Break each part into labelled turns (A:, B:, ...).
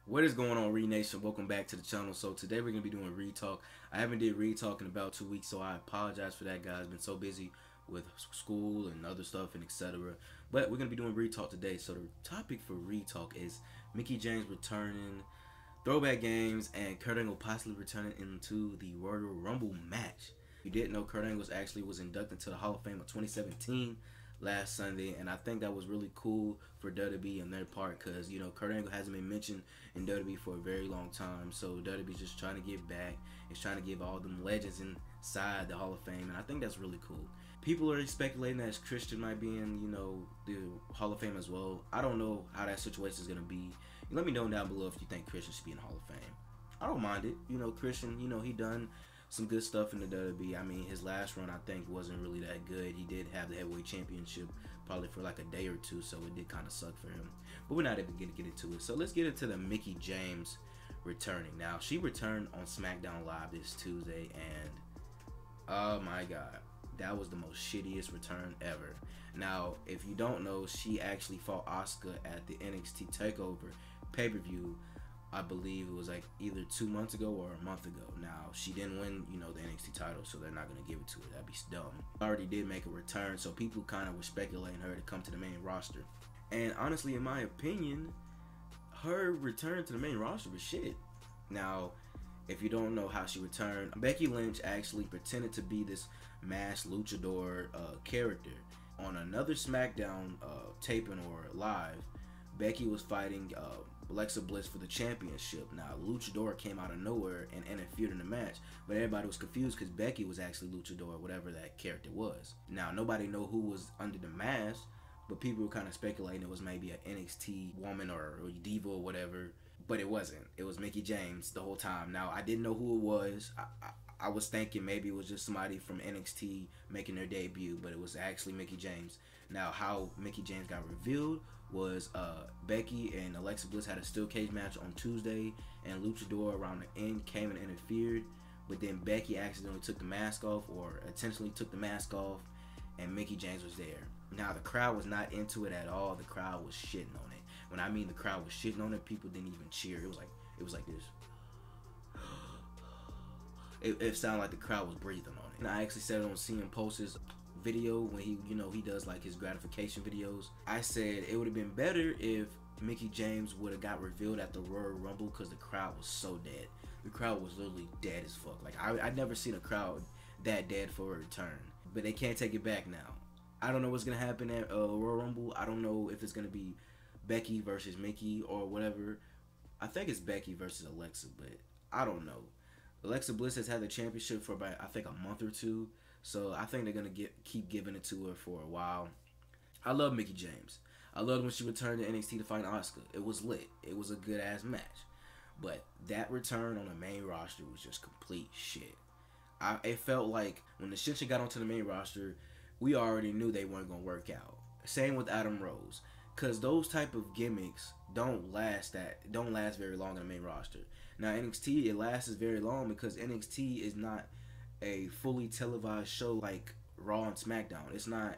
A: What is going on, Reid Nation? Welcome back to the channel. So today we're gonna be doing Reid Talk. I haven't did Reid Talk in about 2 weeks, so I apologize for that, guys. Been so busy with school and other stuff and etc. But we're gonna be doing Reid Talk today. So the topic for Reid Talk is Mickie James returning, throwback games, and Kurt Angle possibly returning into the Royal Rumble match. If you didn't know, Kurt Angle actually was inducted to the Hall of Fame of 2017 last Sunday, and I think that was really cool for WWE on their part, because you know Kurt Angle hasn't been mentioned in WWE for a very long time, so WWE's just trying to get back. It's trying to give all them legends inside the Hall of Fame, and I think that's really cool. People are speculating that Christian might be in, you know, the Hall of Fame as well. I don't know how that situation is gonna be. Let me know down below if you think Christian should be in the Hall of Fame. I don't mind it. You know, Christian, you know, he done some good stuff in the WWE. I mean, his last run, I think, wasn't really that good. He did have the heavyweight championship probably for like a day or two, so it did kind of suck for him. But we're not even going to get into it. So let's get into the Mickie James returning. Now, she returned on SmackDown Live this Tuesday, and oh my God, that was the most shittiest return ever. Now, if you don't know, she actually fought Asuka at the NXT TakeOver pay-per-view. I believe it was like either 2 months ago or a month ago. Now, she didn't win, you know, the NXT title, so they're not going to give it to her. That'd be dumb. Already did make a return, so people kind of were speculating her to come to the main roster. And honestly, in my opinion, her return to the main roster was shit. Now, if you don't know how she returned, Becky Lynch actually pretended to be this masked luchador character. On another SmackDown taping or live, Becky was fighting Alexa Bliss for the championship. Now, Luchador came out of nowhere and interfered in the match, but everybody was confused because Becky was actually Luchador, whatever that character was. Now, nobody know who was under the mask, but people were kind of speculating it was maybe an NXT woman or diva or whatever, but it wasn't. It was Mickie James the whole time. Now, I didn't know who it was. I was thinking maybe it was just somebody from NXT making their debut, but it was actually Mickie James. Now, how Mickie James got revealed was Becky and Alexa Bliss had a steel cage match on Tuesday, and Luchador around the end came and interfered, but then Becky accidentally took the mask off, or intentionally took the mask off, and Mickie James was there. Now, the crowd was not into it at all. The crowd was shitting on it. When I mean the crowd was shitting on it, people didn't even cheer. It was like this. It sounded like the crowd was breathing on it. And I actually said it on CM Post's video when he, you know, he does like his gratification videos. I said it would have been better if Mickie James would have got revealed at the Royal Rumble, because the crowd was so dead. The crowd was literally dead as fuck. Like I'd never seen a crowd that dead for a return. But they can't take it back now. I don't know what's gonna happen at Royal Rumble. I don't know if it's gonna be Becky versus Mickie or whatever. I think it's Becky versus Alexa, but I don't know. Alexa Bliss has had the championship for about, I think, a month or two, so I think they're gonna keep giving it to her for a while. I love Mickie James. I loved when she returned to NXT to fight Asuka. It was lit. It was a good ass match. But that return on the main roster was just complete shit. It felt like when the shit got onto the main roster, we already knew they weren't gonna work out. Same with Adam Rose, cause those type of gimmicks don't last very long in the main roster. Now, NXT, it lasts very long because NXT is not a fully televised show like Raw and SmackDown. It's not,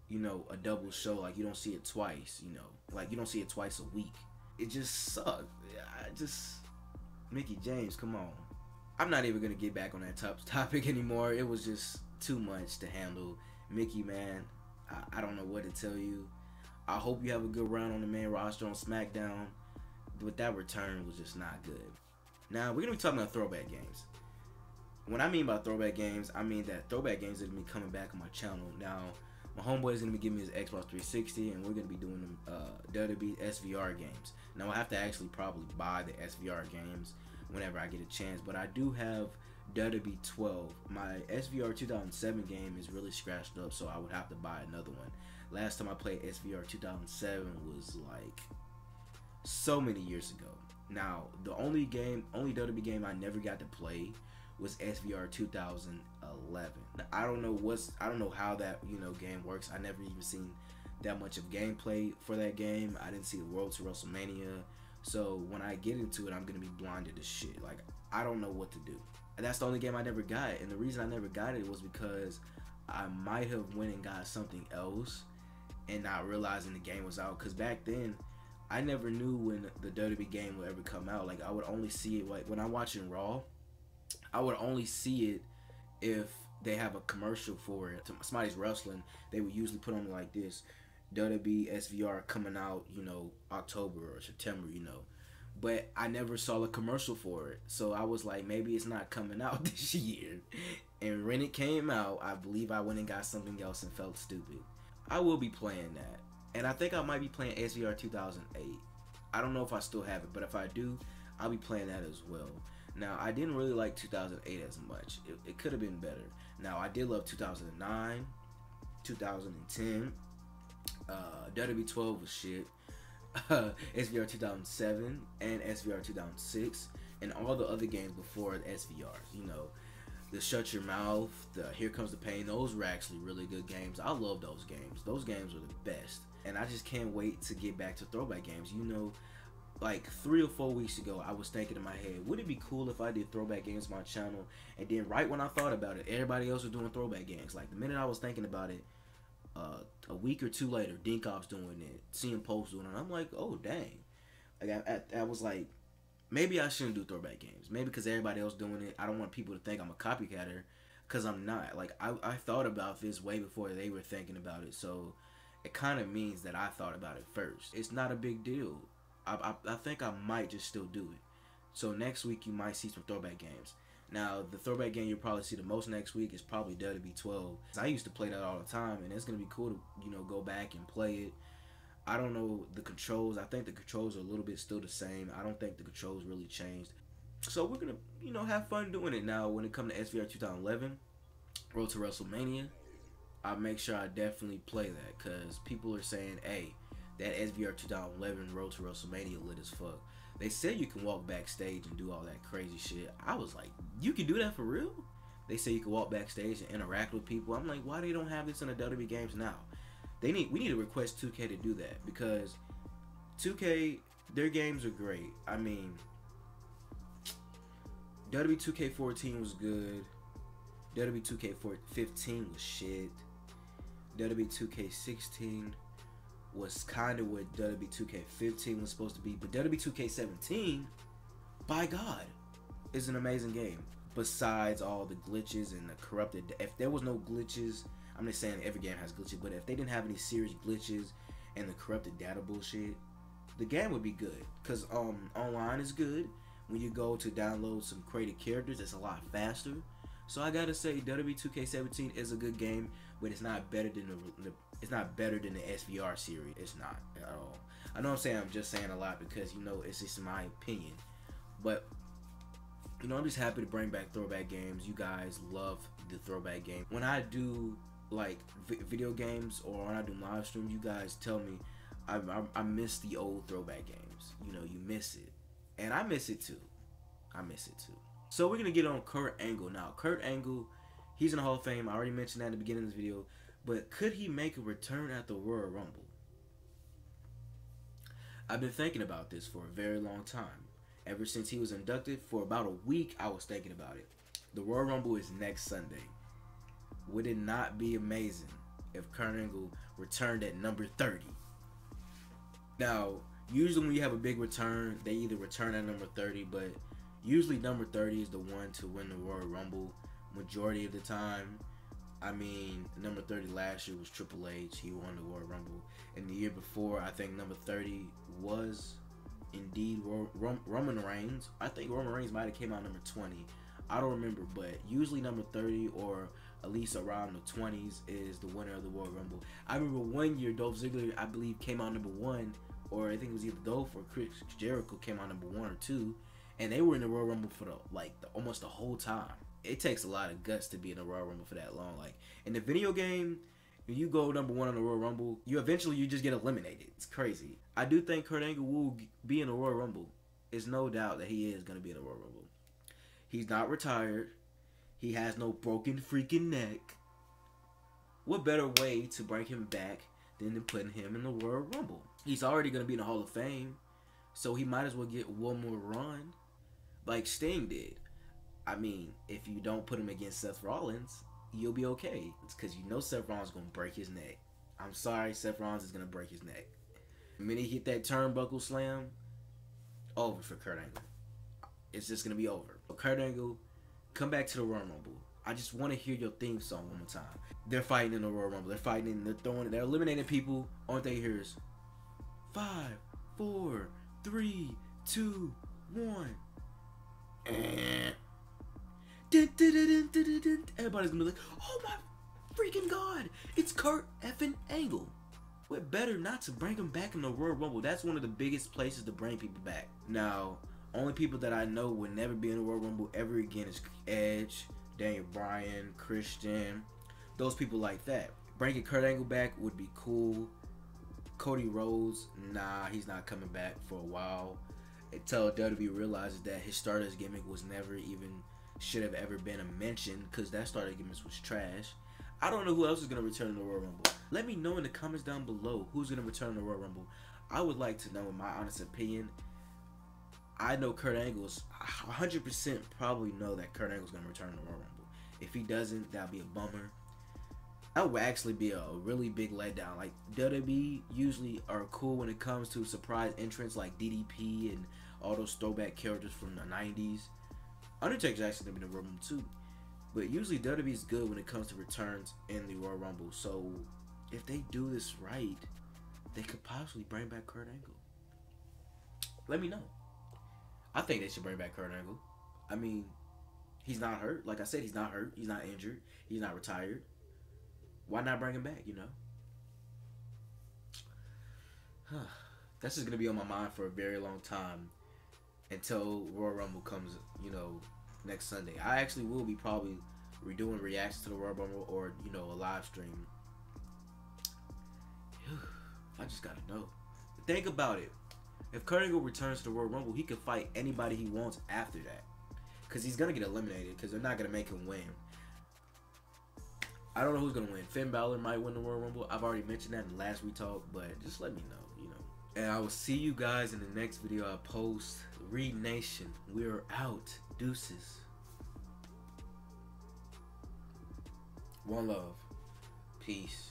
A: you know, a double show. Like, you don't see it twice, you know. Like, you don't see it twice a week. It just sucked. Mickie James, come on. I'm not even going to get back on that topic anymore. It was just too much to handle. Mickie, man, I don't know what to tell you. I hope you have a good run on the main roster on SmackDown. But that return was just not good. Now, we're going to be talking about throwback games. When I mean by throwback games, I mean that throwback games are going to be coming back on my channel. Now, my homeboy is going to be giving me his Xbox 360, and we're going to be doing them WWE SVR games. Now, I have to actually probably buy the SVR games whenever I get a chance, but I do have WWE 12. My SVR 2007 game is really scratched up, so I would have to buy another one. Last time I played SVR 2007 was like so many years ago. Now, the only WWE game I never got to play was SVR 2011. I don't know how that, you know, game works. I never even seen that much of gameplay for that game. I didn't see the Road to WrestleMania. So when I get into it, I'm gonna be blinded as shit. Like, I don't know what to do. And that's the only game I never got. And the reason I never got it was because I might have went and got something else and not realizing the game was out. Because back then, I never knew when the WWE game would ever come out. Like I would only see it like when I'm watching Raw. I would only see it if they have a commercial for it. Somebody's wrestling, they would usually put on like this WWE SVR coming out, October or September, But I never saw a commercial for it. So I was like, maybe it's not coming out this year. And when it came out, I believe I went and got something else and felt stupid. I will be playing that. And I think I might be playing SVR 2008. I don't know if I still have it, but if I do, I'll be playing that as well. Now, I didn't really like 2008 as much. It could have been better. Now, I did love 2009, 2010. WWE 12 was shit. SVR 2007 and SVR 2006. And all the other games before the SVRs. The Shut Your Mouth, the Here Comes the Pain. Those were actually really good games. I love those games. Those games were the best. And I just can't wait to get back to throwback games. Like 3 or 4 weeks ago, I was thinking in my head, would it be cool if I did throwback games on my channel? And then right when I thought about it, everybody else was doing throwback games. Like the minute I was thinking about it, a week or two later, Dinkop's doing it, CM Post doing it. I'm like, oh dang! Like I was like, maybe I shouldn't do throwback games. Maybe because everybody else doing it, I don't want people to think I'm a copycatter, because I'm not. Like I thought about this way before they were thinking about it, so it kind of means that I thought about it first. It's not a big deal. I think I might just still do it. So next week you might see some throwback games. Now the throwback game you'll probably see the most next week is probably WWE 12. I used to play that all the time, and it's gonna be cool to go back and play it. I don't know the controls. I think the controls are a little bit still the same. I don't think the controls really changed. So we're gonna have fun doing it. Now when it comes to SVR 2011, Road to WrestleMania, I'll make sure I definitely play that, because people are saying, hey, that SVR 2011 Road to WrestleMania lit as fuck. They said you can walk backstage and do all that crazy shit. I was like, you can do that for real? They say you can walk backstage and interact with people. I'm like, why they don't have this in the WWE games now? We need to request 2K to do that, because 2K, their games are great. I mean, WWE 2K14 was good. WWE 2K15 was shit. WWE 2K16 was kind of what WWE 2K15 was supposed to be, but WWE 2K17, by God, is an amazing game. Besides all the glitches and the corrupted, if there was no glitches, I'm just saying every game has glitches, but if they didn't have any serious glitches and the corrupted data bullshit, the game would be good. Because online is good. When you go to download some created characters, it's a lot faster. So I gotta say, WWE 2K17 is a good game, but it's not better than the SVR series. It's not at all. I know I'm just saying a lot because it's just my opinion, but I'm just happy to bring back throwback games. You guys love the throwback game. When I do like video games or when I do live streams, you guys tell me I miss the old throwback games. You miss it, and I miss it too. So we're gonna get on Kurt Angle now. Kurt Angle, he's in the Hall of Fame. I already mentioned that in the beginning of this video. But could he make a return at the Royal Rumble? I've been thinking about this for a very long time. Ever since he was inducted, for about a week, I was thinking about it. The Royal Rumble is next Sunday. Would it not be amazing if Kurt Angle returned at number 30? Now, usually when you have a big return, they either return at number 30, but usually number 30 is the one to win the Royal Rumble majority of the time. I mean, number 30 last year was Triple H. He won the Royal Rumble. And the year before, I think number 30 was indeed Roman Reigns. I think Roman Reigns might have came out number 20. I don't remember, but usually number 30 or at least around the 20s is the winner of the Royal Rumble. I remember one year Dolph Ziggler, I believe, came out number 1, or I think it was either Dolph or Chris Jericho came out number 1 or 2, and they were in the Royal Rumble for almost the whole time. It takes a lot of guts to be in the Royal Rumble for that long. Like in the video game, when you go number 1 on the Royal Rumble, you just get eliminated. It's crazy. I do think Kurt Angle will be in the Royal Rumble. There's no doubt that he is going to be in the Royal Rumble. He's not retired. He has no broken freaking neck. What better way to bring him back than to put him in the Royal Rumble? He's already going to be in the Hall of Fame, so he might as well get one more run like Sting did. I mean, if you don't put him against Seth Rollins, you'll be okay. It's because Seth Rollins is going to break his neck. I'm sorry, Seth Rollins is going to break his neck. The minute he hit that turnbuckle slam, over for Kurt Angle. It's just gonna be over. Kurt Angle, come back to the Royal Rumble. I just want to hear your theme song one more time. They're fighting in the Royal Rumble. They're fighting. They're eliminating people. All they hear is 5, 4, 3, 2, 1. Everybody's gonna be like, "Oh my freaking god! It's Kurt effing Angle." We're better not to bring him back in the Royal Rumble. That's one of the biggest places to bring people back. Now, only people that I know will never be in the Royal Rumble ever again is Edge, Daniel Bryan, Christian, those people like that. Bringing Kurt Angle back would be cool. Cody Rhodes, nah, he's not coming back for a while. Until WWE realizes that his Stardust gimmick was never even, should have ever been a mention, because that Stardust gimmick was trash. I don't know who else is going to return in the Royal Rumble. Let me know in the comments down below who's going to return in the Royal Rumble. I would like to know, in my honest opinion. I know Kurt Angle's 100% probably know that Kurt Angle's going to return in the Royal Rumble. If he doesn't, that'll be a bummer. That would actually be a really big letdown. Like, WWE usually are cool when it comes to surprise entrants like DDP and all those throwback characters from the 90s. Undertaker's actually going to be in the Royal Rumble too. But usually WWE is good when it comes to returns in the Royal Rumble. So if they do this right, they could possibly bring back Kurt Angle. Let me know. I think they should bring back Kurt Angle. I mean, he's not hurt. Like I said, he's not hurt. He's not injured. He's not retired. Why not bring him back, you know? That's just going to be on my mind for a very long time until Royal Rumble comes, you know, next Sunday. I actually will be probably redoing reactions to the Royal Rumble, or, you know, a live stream. I just gotta know. Think about it. If Kurt Angle returns to the Royal Rumble, he can fight anybody he wants after that, because he's gonna get eliminated, because they're not gonna make him win. I don't know who's gonna win. Finn Balor might win the Royal Rumble. I've already mentioned that in the last retalk, but just let me know, you know. And I will see you guys in the next video I post. Reid Nation, we're out. Deuces. One love. Peace.